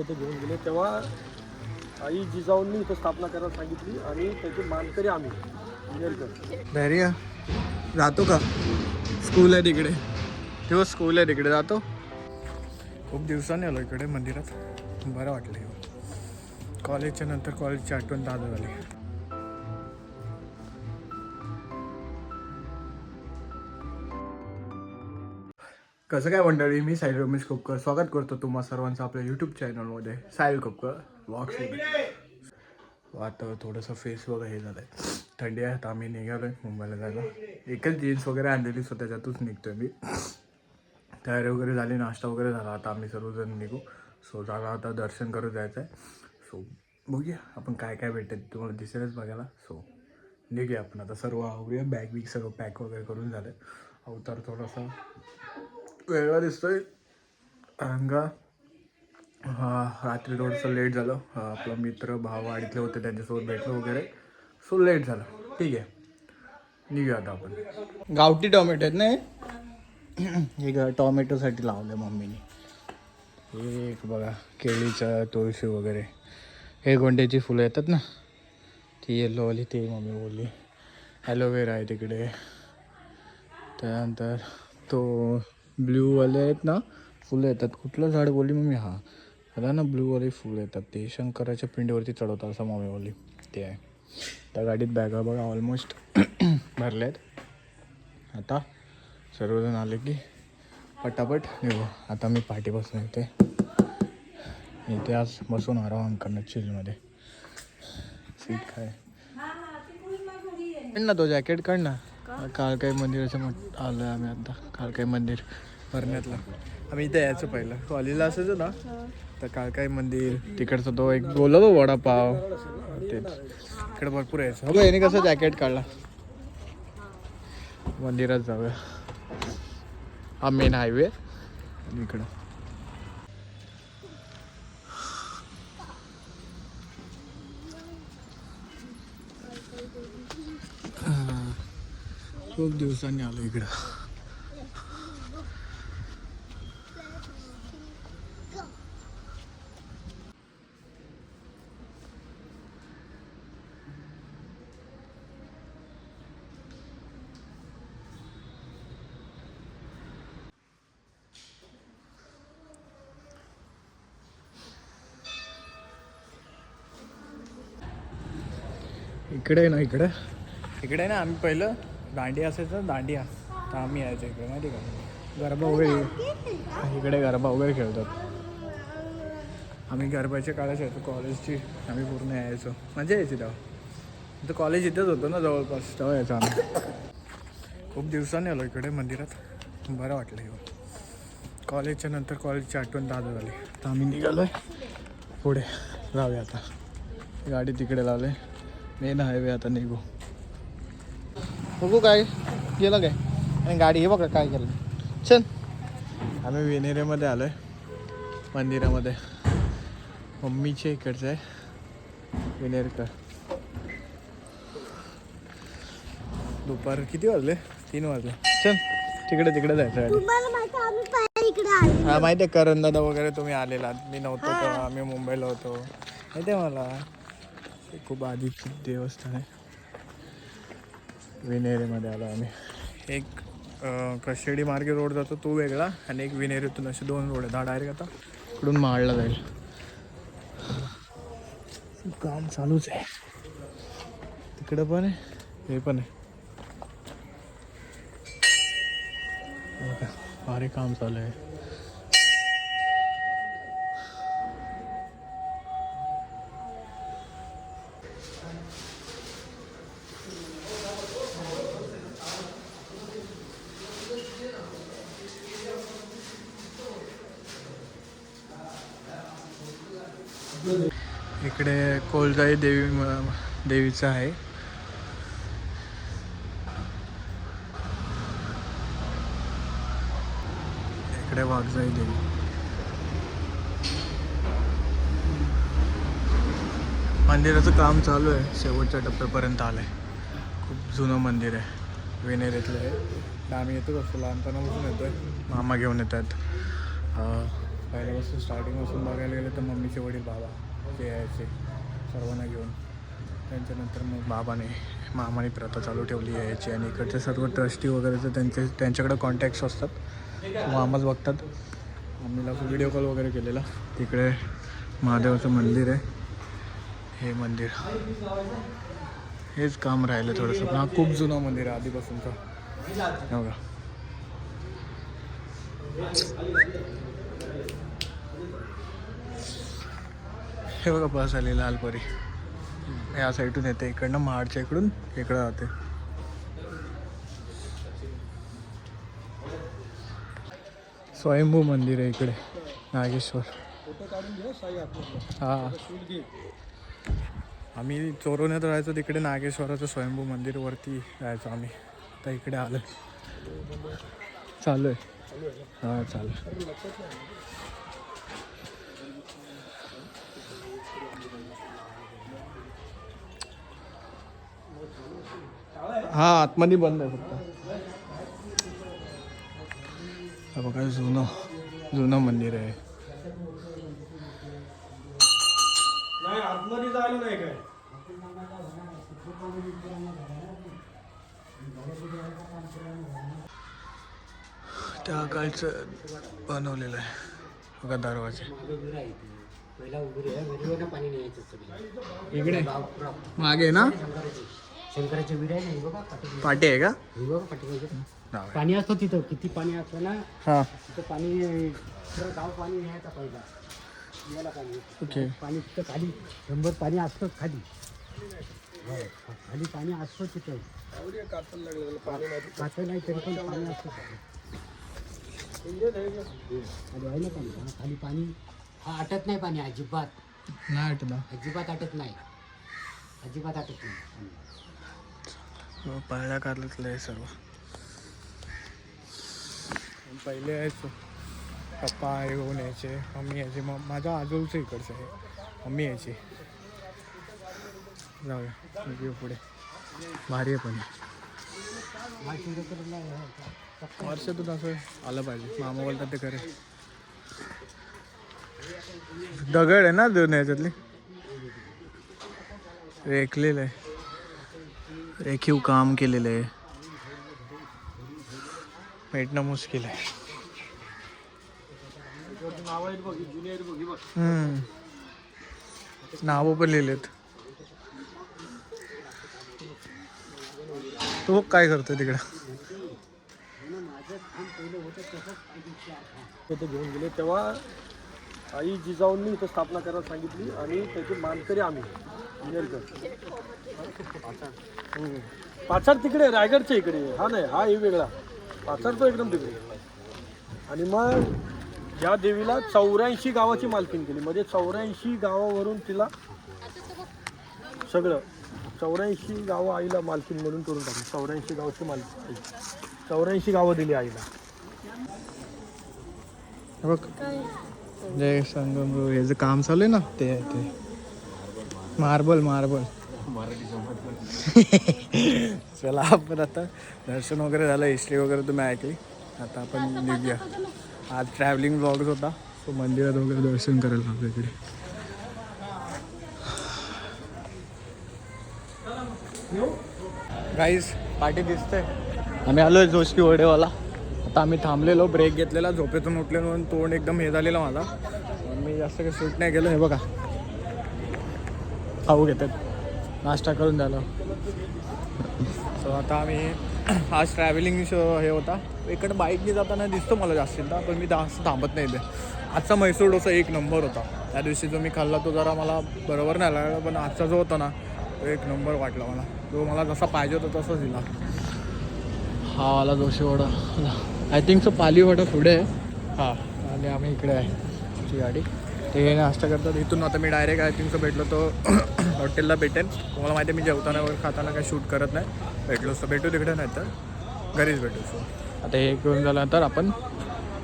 इथे घेऊन गेले तेव्हा आई जिजाऊंनी इथं स्थापना करायला सांगितली आणि त्याचे मानकरी आम्ही विनेरकर. बॅरिया जातो का? स्कूल आहे तिकडे, तेव्हा स्कूल आहे तिकडे जातो. खूप दिवसांनी आलो इकडे मंदिरात, बरं वाटलं येऊन. कॉलेजच्या नंतर कॉलेजची आठवण ताजा झाली. कसं काय मंडळी, मी साहिल रमेश खोपकर स्वागत करतो तुम्हा सर्वांचं आपल्या यूट्यूब चॅनलमध्ये साहिल खोपकर व्लॉग्समध्ये. आता थोडंसं फेस वगैरे हे झालं आहे, थंडी आहे. तर आम्ही निघालो आहे मुंबईला जायला. एकच जीन्स वगैरे आणलेली, सो त्याच्यातूच निघतो आहे मी. तयारी वगैरे झाली, नाश्ता वगैरे झाला. आता आम्ही सर्वजण निघू. सो झाला आता दर्शन करत जायचं आहे. सो बघूया आपण काय काय भेटेल, तुम्हाला दिसेलच बघायला. सो निघूया आपण आता, सर्व आवरूया. बॅग बिग सगळं पॅक वगैरे करून झालं. अवतार थोडासा वेगळा दिसतोय अंगा. रात्री थोडंसं लेट झालं. आपला मित्र भाववाडीतले होते, त्यांच्यासोबत भेटलो वगैरे. सो लेट झालं. ठीक आहे, निघूया आता आपण. गावठी टोमॅटो आहेत ना हे टोमॅटोसाठी लावलं मम्मीने. हे एक बघा, केळीचं तुळशी वगैरे. हे गोंड्याची फुलं येतात ना, ती येल्लोवाली, ते मम्मी बोलली. ॲलोवेरा आहे तिकडे. त्यानंतर तो ब्ल्यूवाले आहेत ना फुलं येतात. कुठलं झाड बोलली मम्मी? हां, त्याला ना ब्ल्यूवाले फुलं येतात, ते शंकराच्या पिंडीवरती चढवतात असं मम्मी बोलली. ते आहे. त्या गाडीत बॅगा बघा ऑलमोस्ट भरल्या आहेत. आता सर्वजण आले की पटापट निघू. आता मी पाठीपासून इथे आज बसून आराम करणार चिलमध्ये. सीट काय काढ ना, तो जॅकेट काढ ना. काळकाई मंदिराचं आलो आहे आम्ही आता. काळकाई मंदिर भरण्यातला. आम्ही इथे यायचं पहिलं कॉलेजला असायचं ना, तर काळकाई मंदिर तिकडचा तो एक बोललो तो वडापाव, तेच इकडे भरपूर यायचं. हो, याने कसं जॅकेट काढला. मंदिरात जाऊया. हा मेन हायवे आणि इकडं खूप दिवसांनी आलो इकडं. इकडे ना, इकडे ना आम्ही पहिलं दांडिया असायचं, दांडिया. तर आम्ही यायचो इकडे, माहिती का? गरबा वगैरे इकडे गरबा वगैरे खेळतात. आम्ही गरबाच्या काळात यायचो कॉलेजची. आम्ही पूर्ण यायचो, मजा यायची तेव्हा. तर कॉलेज इथंच होतं ना जवळपास, तेव्हा यायचो आम्ही. खूप दिवसांनी आलो इकडे मंदिरात, बरं वाटलं येऊन. कॉलेजच्या नंतर कॉलेजची आठवण ताजा झाली. तर आम्ही निघालो आहे पुढे, जाऊया आता. गाडी तिकडे लावले, मेन हायवे. आता निघू. बघू काय गेलं काय. आणि गाडी हे बघा काय केलं. चल, आम्ही विनेरेमध्ये आलो आहे मंदिरामध्ये. मम्मीच्या इकडचं आहे विनेरकर. दुपार किती वाजले? 3 वाजले. चल तिकडे जायचं गाडी. हा माहिती आहे, करण दादा वगैरे तुम्ही आलेला. मी नव्हतो तेव्हा, आम्ही मुंबईला होतो, माहिती आहे मला. खूप आधीची देवस्थान आहे. विनेरेमध्ये आलो आम्ही. एक कशेडी मार्गे रोड जातो तो वेगळा, आणि एक विनेरीतून असे 2 रोड आहेत. हा डायरेक्ट आता इकडून माळला जाईल. काम चालूच आहे तिकडं पण आहे, हे पण आहे. भारी काम चालू आहे. इकडे कोलजाई देवीचं आहे. इकडे वाघजाई देवी. मंदिराचं काम चालू आहे, शेवटच्या टप्प्यापर्यंत आलं आहे. खूप जुनं मंदिर आहे, विनेरीतलं आहे. आम्ही येतोच असतो, लहानपणापासून येतो आहे. मामा घेऊन येतात. पहिल्यापासून स्टार्टिंगपासून बघायला गेलं तर मम्मीचे वडील बाबा ते यायचे सर्वांना घेऊन. त्यांच्यानंतर मग बाबाने मामाने प्रथा चालू ठेवली यायची आणि इकडचे सर्व ट्रस्टी वगैरे तर त्यांच्याकडे कॉन्टॅक्ट्स असतात, मामाच बघतात. मम्मीला व्हिडिओ कॉल वगैरे केलेला. तिकडे महादेवाचं मंदिर आहे, हे मंदिर. हेच काम राहिलं थोडंसं, पण हा खूप जुना मंदिर आहे आधीपासूनचा. बघा हे बघा बस आली लालपरी. या साईडून येते, इकडनं महाडच्या इकडून इकडं जाते. स्वयंभू मंदिर आहे इकडे नागेश्वर. हां, आम्ही चोरवण्यात राहायचो तिकडे नागेश्वराचं स्वयंभू मंदिरवरती राहायचो आम्ही. आता इकडे आलं, चालू आहे. हां चालू. हां आतमध्ये बंद आहे फक्त. बघा जुनं मंदिर आहे. नाही आतमध्ये जायला नाही काय. त्या काळचं बनवलेलं आहे बघा दरवाजे. इकडे मागे ना शंकराचे विहीर आहे ना बघा, पाटी आहे का? पाणी असतं तिथं. किती पाणी असतं ना हां तिथं पाणी, गाव पाणी न्यायचा पहिला याला पाणी. ओके. पाणी तिथं खाली 100 पाणी असतं खाली. खाली पाणी असतं तिथं. कातल नाही तरी पण पाणी असतं आहे ना पाणी. खाली पाणी हा आटत नाही, पाणी अजिबात नाही आठवलं. अजिबात आटत नाही, अजिबात आटत नाही. पहिल्या काळातलं आहे सर्व. पहिले यायचो, पप्पा येऊन यायचे, मम्मी यायची. मग माझ्या आजोबाचं इकडचं आहे, मम्मी यायची. जाऊया घेऊ पुढे. भारी आहे पण वर्षातून असं आलं पाहिजे. मामा बोलतात ते खरे. दगड आहे ना दोन ह्याच्यातली, रेखलेलं आहे, रेखीव काम केलेलं आहे. भेटणं मुश्किल आहे. नाव आहेत बघ, जुनी आहेत बघ. नावं पण लिहिलेत. तो काय करतोय तिकडं? तिथे घेऊन गेले तेव्हा आई जिजाऊंनी इथं स्थापना करायला सांगितली आणि त्याचे मानकरी आम्ही नेरकर. पाचाड तिकडे रायगडच्या इकडे. हा नाही, हा हे वेगळा. पाचाड तो एकदम तिकडे. आणि मग या देवीला 84 गावाची मालकीण केली. म्हणजे 84 गावावरून तिला सगळं 84 गावं आईला मालकीण म्हणून करून टाकली. 84 गावाची मालकीण, 84 गावं दिली आईला. बघ जय संगम याचं काम चालू आहे ना, ते मार्बल चला आपण आता दर्शन वगैरे झालं, हिस्ट्री वगैरे तुम्ही ऐकली. आता आपण निघूया. आज ट्रॅव्हलिंग ब्लॉग्स होता, तो मंदिरात वगैरे दर्शन करायला आपल्या इकडे. गाईज पाठी दिसते. आम्ही आलोय जोशी वडेवाला. आता आम्ही थांबलेलो, ब्रेक घेतलेला, झोपेतून उठलेलो म्हणून तोंड एकदम हे झालेलं माझा. मी जास्त काही शूट नाही केलं. हे बघा खाऊ घेतात, नाश्ता करून झालं. सो आता आम्ही आज ट्रॅव्हलिंग हे होता. इकडं बाईकने जाताना दिसतो मला जास्तीत, पण मी जास्त थांबत नाही इथे. आजचा म्हैसूर डोसा 1 नंबर होता. त्या दिवशी जो मी खाल्ला तो जरा मला बरोबर नाही लागला, पण आजचा जो होता ना तो 1 नंबर वाटला मला. जो मला जसा पाहिजे होता तसाच दिला. हा वाला Joshi vada, I think so Pali vada पुढे आहे. हां, आणि आम्ही इकडे आहे आमची गाडी. ते नाश्ता करतात इथून. आता मी डायरेक्ट आय थिंक सो भेटलो तो हॉटेलला भेटेन. तुम्हाला माहिती आहे मी जेवताना वगैरे खाताना काही शूट करत नाही. भेटलोच तर भेटू तिकडे, नाही तर घरीच भेटू. सो आता हे घेऊन झाल्यानंतर आपण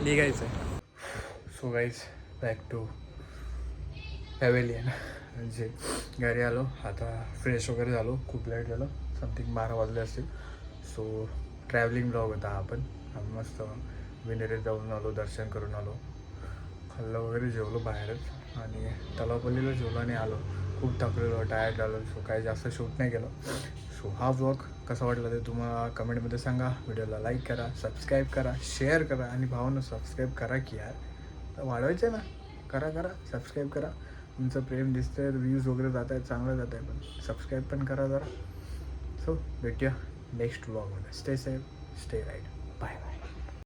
निघायचं आहे. So guys back to pavilion. म्हणजे घरी आलो, आता फ्रेश वगैरे झालो. खूप लेट झालं, समथिंग 12 वाजले असतील. सो ट्रॅव्हलिंग ब्लॉग होता हा. आपण आम्ही मस्त विनेरीत जाऊन आलो, दर्शन करून आलो. खाल्लं वगैरे जेवलो बाहेरच आणि तलावपल्लीला जेवलो आणि आलो. खूप थकलेलो, टायर्ड झालो, सो काही जास्त शूट नाही केलं. सो हा व्लॉग कसा वाटला ते तुम्हाला कमेंटमध्ये सांगा. व्हिडिओला लाईक करा, सबस्क्राईब करा, शेअर करा आणि भावानं सबस्क्राईब करा की यार, तर वाढवायचं ना, करा सबस्क्राईब करा. तुमचं प्रेम दिसतंय, व्ह्यूज वगैरे जात आहेत, चांगलं जात आहे, पण सबस्क्राईब पण करा जरा. सो भेटूया नेक्स्ट व्लॉगमध्ये. Stay safe, stay right, bye bye.